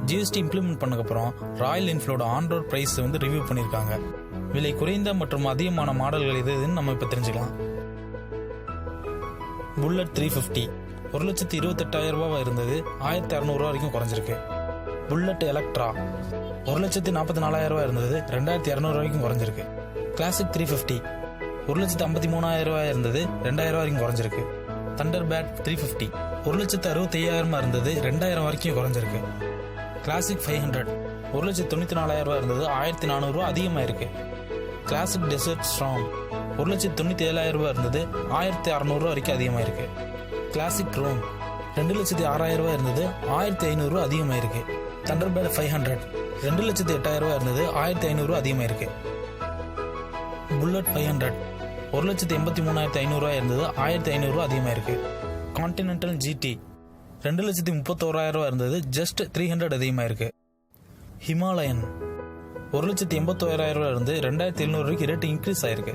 GST implement பண்ணக்கப்புறம் Royal என்ஃபீல்டோட on road price வந்து ரிவ்யூ பண்ணியிருக்காங்க. விலை குறைந்த மற்றும் அதிகமான மாடல்கள் எதுன்னு நம்ம இப்போ தெரிஞ்சுக்கலாம். புல்லட் 350 1,28,000 இருந்தது 1,600 வரைக்கும் குறைஞ்சிருக்கு. புல்லட் எலக்ட்ரா 1,44,000 இருந்தது 2,200 வரைக்கும் குறைஞ்சிருக்கு. கிளாசிக் 350 1,53,000 இருந்தது 2,000 வரைக்கும் குறைஞ்சிருக்கு. தண்டர் பேட் 350 1,65,000 இருந்தது 2,000 வரைக்கும் குறைஞ்சிருக்கு. கிளாசிக் 500 1,94,000 இருந்தது 1,400 அதிகமாக இருக்கு. கிளாசிக் டெசர்ட் ஸ்ட்ராங் 1,97,000 இருந்தது 1,600 வரைக்கும் அதிகமாக இருக்கு. கிளாசிக் ரோம் 2,06,000 இருந்தது 1,500 அதிகமாக இருக்கு. தண்டர் பேட் 500 2,08,000 இருந்தது 1,500 அதிகமாக இருக்கு. புல்லட் 500 1,83,500 இருந்தது 1,500 அதிகமாக இருக்கு. கான்டினென்டல் ஜிடி 2,31,000 இருந்தது ஜஸ்ட் 300 அதிகமாக இருக்கு. ஹிமாலயன் 1,81,000 இருந்து 2,700 ரேட் இன்க்ரீஸ் ஆயிருக்கு.